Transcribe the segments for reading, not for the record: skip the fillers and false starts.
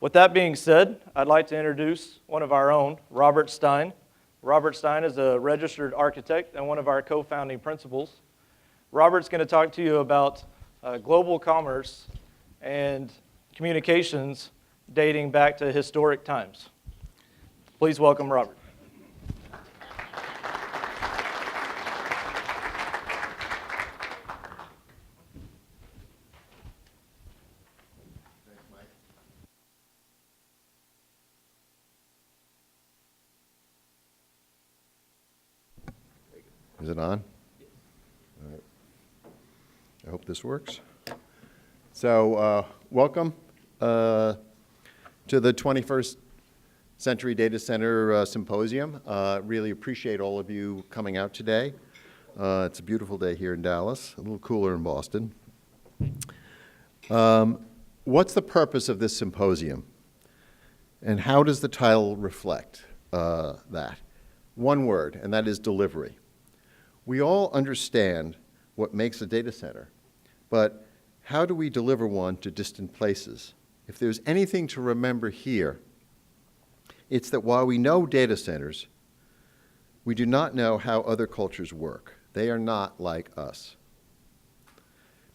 With that being said, I'd like to introduce one of our own, Robert Stein. Robert Stein is a registered architect and one of our co-founding principals. Robert's going to talk to you about global commerce and communications dating back to historic times. Please welcome Robert. Is it on? All right. I hope this works. So, welcome to the 21st Century Data Center Symposium. Really appreciate all of you coming out today. It's a beautiful day here in Dallas, a little cooler in Boston. What's the purpose of this symposium? And how does the title reflect that? One word, and that is delivery. We all understand what makes a data center, but how do we deliver one to distant places? If there's anything to remember here, it's that while we know data centers, we do not know how other cultures work. They are not like us.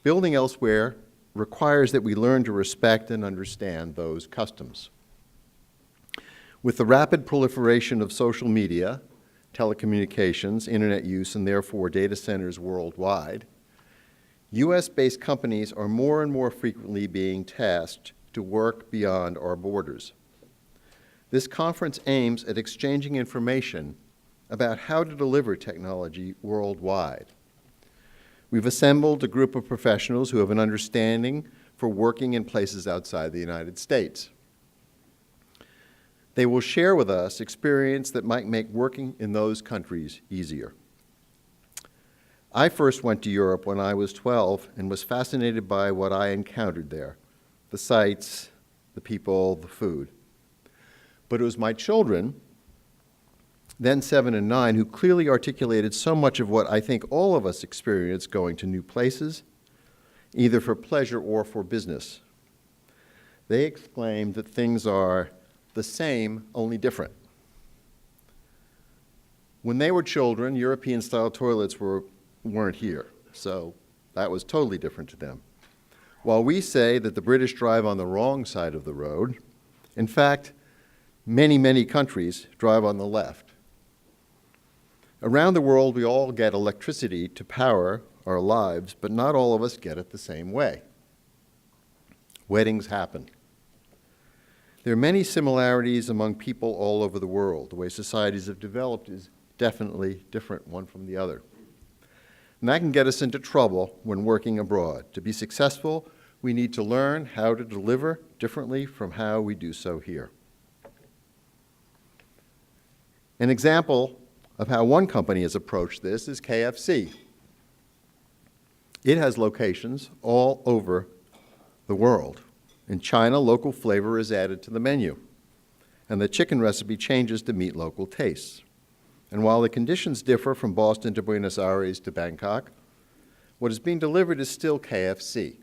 Building elsewhere requires that we learn to respect and understand those customs. With the rapid proliferation of social media, telecommunications, internet use, and therefore data centers worldwide, US-based companies are more and more frequently being tasked to work beyond our borders. This conference aims at exchanging information about how to deliver technology worldwide. We've assembled a group of professionals who have an understanding for working in places outside the United States. They will share with us experience that might make working in those countries easier. I first went to Europe when I was 12 and was fascinated by what I encountered there, the sights, the people, the food. But it was my children, then 7 and 9, who clearly articulated so much of what I think all of us experience going to new places, either for pleasure or for business. They exclaimed that things are the same, only different. When they were children, European-style toilets weren't here, so that was totally different to them. While we say that the British drive on the wrong side of the road, in fact, many, many countries drive on the left. Around the world, we all get electricity to power our lives, but not all of us get it the same way. Weddings happen. There are many similarities among people all over the world. The way societies have developed is definitely different one from the other. And that can get us into trouble when working abroad. To be successful, we need to learn how to deliver differently from how we do so here. An example of how one company has approached this is KFC. It has locations all over the world. In China, local flavor is added to the menu, and the chicken recipe changes to meet local tastes. And while the conditions differ from Boston to Buenos Aires to Bangkok, what is being delivered is still KFC,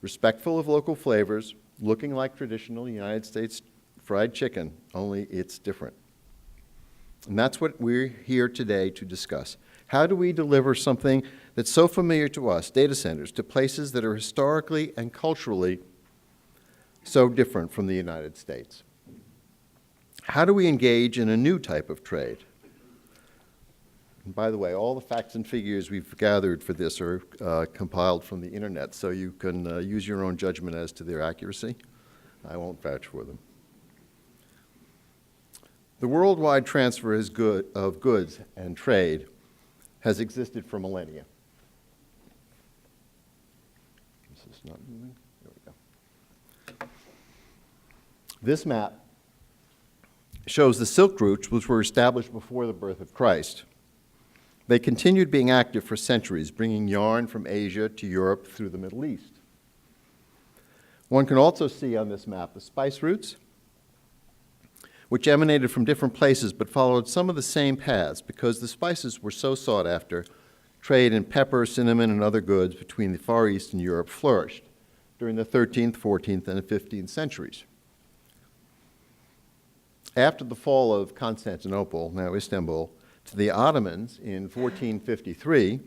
respectful of local flavors, looking like traditional United States fried chicken, only it's different. And that's what we're here today to discuss. How do we deliver something that's so familiar to us, data centers, to places that are historically and culturally so different from the United States? How do we engage in a new type of trade? And by the way, all the facts and figures we've gathered for this are compiled from the internet, so you can use your own judgment as to their accuracy. I won't vouch for them. The worldwide transfer of goods and trade has existed for millennia. Is this not moving? There we go. This map shows the Silk routes, which were established before the birth of Christ. They continued being active for centuries, bringing yarn from Asia to Europe through the Middle East. One can also see on this map the spice routes, which emanated from different places but followed some of the same paths because the spices were so sought after. Trade in pepper, cinnamon, and other goods between the Far East and Europe flourished during the 13th, 14th, and 15th centuries. After the fall of Constantinople, now Istanbul, to the Ottomans in 1453,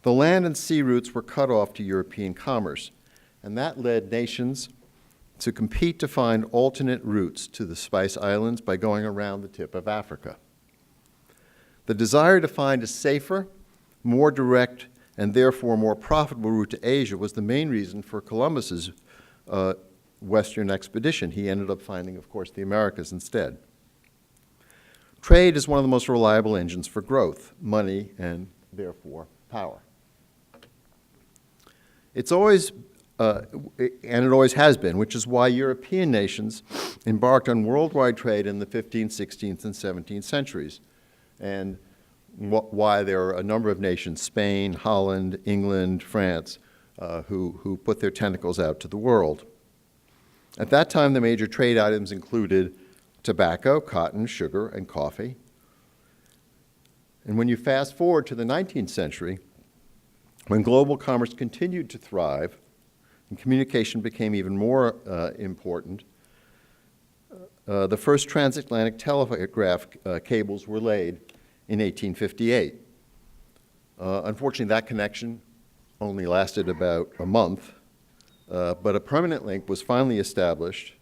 the land and sea routes were cut off to European commerce, and that led nations to compete to find alternate routes to the Spice Islands by going around the tip of Africa. The desire to find a safer, more direct, and therefore more profitable route to Asia was the main reason for Columbus's Western expedition. He ended up finding, of course, the Americas instead. Trade is one of the most reliable engines for growth, money, and therefore power. It's always, and it always has been, which is why European nations embarked on worldwide trade in the 15th, 16th, and 17th centuries, and why there are a number of nations, Spain, Holland, England, France, who put their tentacles out to the world. At that time, the major trade items included tobacco, cotton, sugar, and coffee. And when you fast forward to the 19th century, when global commerce continued to thrive and communication became even more important, the first transatlantic telegraph cables were laid in 1858. Unfortunately, that connection only lasted about a month, but a permanent link was finally established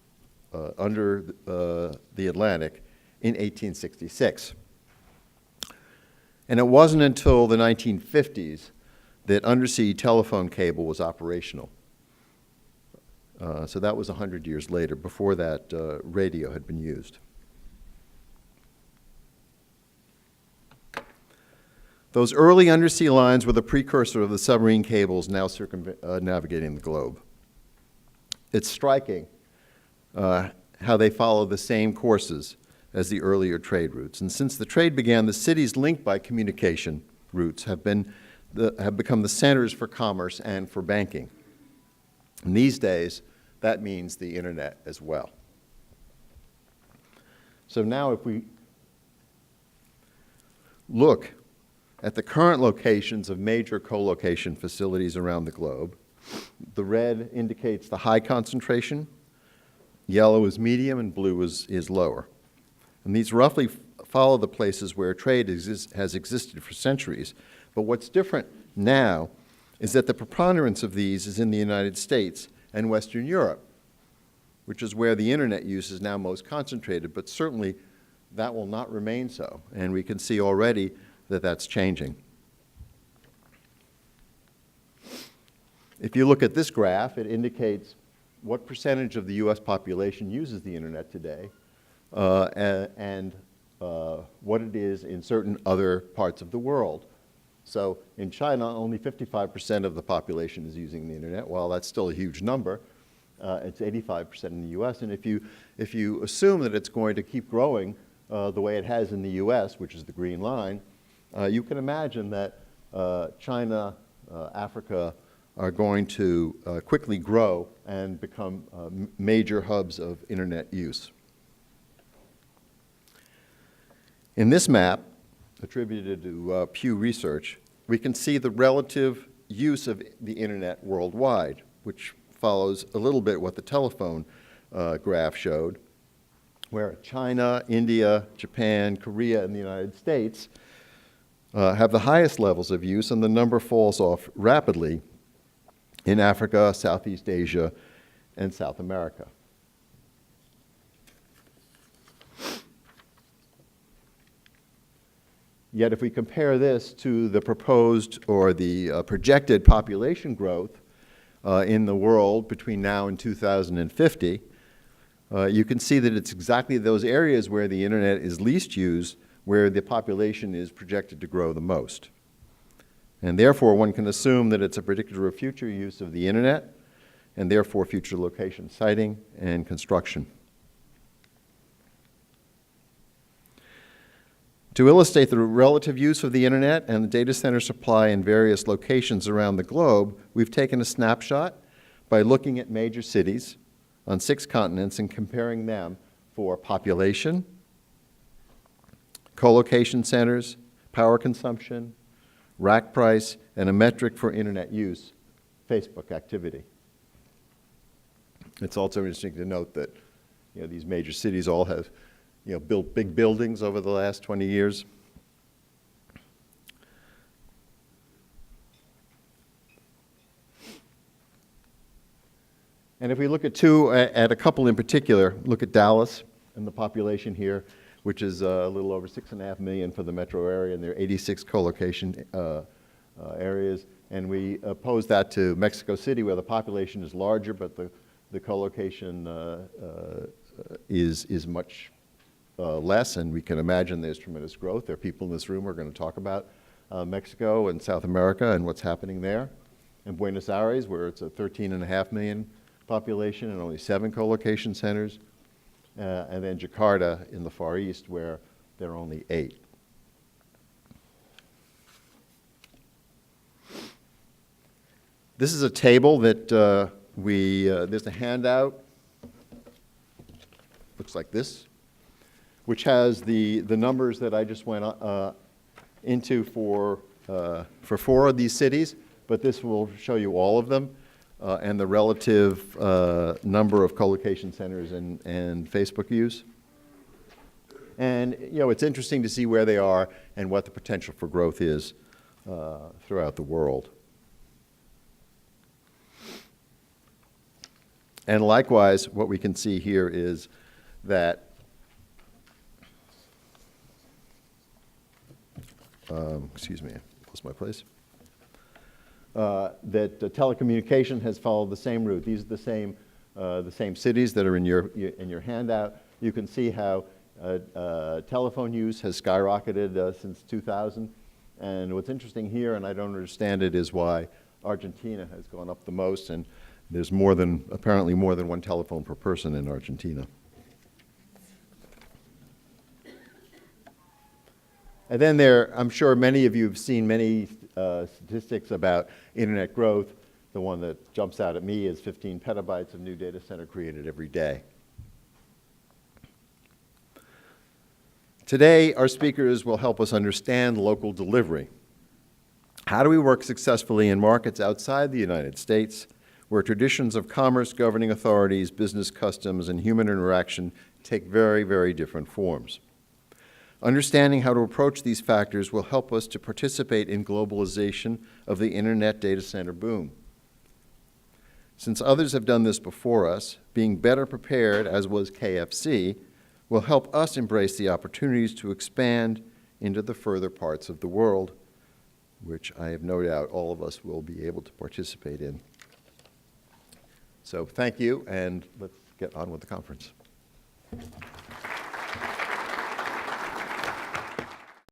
under the Atlantic in 1866. And it wasn't until the 1950s that undersea telephone cable was operational. So that was 100 years later. Before that, radio had been used. Those early undersea lines were the precursor of the submarine cables now navigating the globe. It's striking how they follow the same courses as the earlier trade routes. And since the trade began, the cities linked by communication routes have become the centers for commerce and for banking. And these days, that means the internet as well. So now if we look at the current locations of major co-location facilities around the globe, the red indicates the high concentration, yellow is medium, and blue is lower. And these roughly follow the places where trade has existed for centuries. But what's different now is that the preponderance of these is in the United States and Western Europe, which is where the internet use is now most concentrated, but certainly that will not remain so. And we can see already that that's changing. If you look at this graph, it indicates what percentage of the US population uses the internet today and what it is in certain other parts of the world. So in China, only 55% of the population is using the internet. While that's still a huge number, it's 85% in the US. And if you assume that it's going to keep growing the way it has in the US, which is the green line, you can imagine that China, Africa are going to quickly grow and become major hubs of internet use. In this map, attributed to Pew Research, we can see the relative use of the internet worldwide, which follows a little bit what the telephone graph showed, where China, India, Japan, Korea, and the United States have the highest levels of use, and the number falls off rapidly in Africa, Southeast Asia, and South America. Yet if we compare this to the proposed or the projected population growth in the world between now and 2050, you can see that it's exactly those areas where the internet is least used where the population is projected to grow the most. And therefore, one can assume that it's a predictor of future use of the internet and therefore future location siting and construction. To illustrate the relative use of the internet and the data center supply in various locations around the globe, we've taken a snapshot by looking at major cities on 6 continents and comparing them for population, co-location centers, power consumption, rack price, and a metric for internet use, Facebook activity. It's also interesting to note that these major cities all have built big buildings over the last 20 years. And if we look at a couple in particular, look at Dallas and the population here, which is a little over 6.5 million for the metro area, and there are 86 co-location areas. And we oppose that to Mexico City, where the population is larger, but the co-location is much less, and we can imagine there's tremendous growth. There are people in this room who are going to talk about Mexico and South America and what's happening there. In Buenos Aires, where it's a 13.5 million population and only 7 co-location centers, and then Jakarta in the Far East, where there are only 8. This is a table that there's a handout, looks like this, which has the numbers that I just went into for 4 of these cities, but this will show you all of them. And the relative number of co-location centers and Facebook use. And it's interesting to see where they are and what the potential for growth is throughout the world. And likewise, what we can see here is that excuse me, I lost my place. That telecommunication has followed the same route. These are the same cities that are in your handout. You can see how telephone use has skyrocketed since 2000. And what's interesting here, and I don't understand it, is why Argentina has gone up the most, and there's apparently more than 1 telephone per person in Argentina. And then I'm sure many of you have seen many statistics about internet growth. The one that jumps out at me is 15 petabytes of new data center created every day. Today, our speakers will help us understand local delivery. How do we work successfully in markets outside the United States, where traditions of commerce, governing authorities, business customs, and human interaction take very, very different forms? Understanding how to approach these factors will help us to participate in globalization of the internet data center boom. Since others have done this before us, being better prepared, as was KFC, will help us embrace the opportunities to expand into the further parts of the world, which I have no doubt all of us will be able to participate in. So thank you, and let's get on with the conference.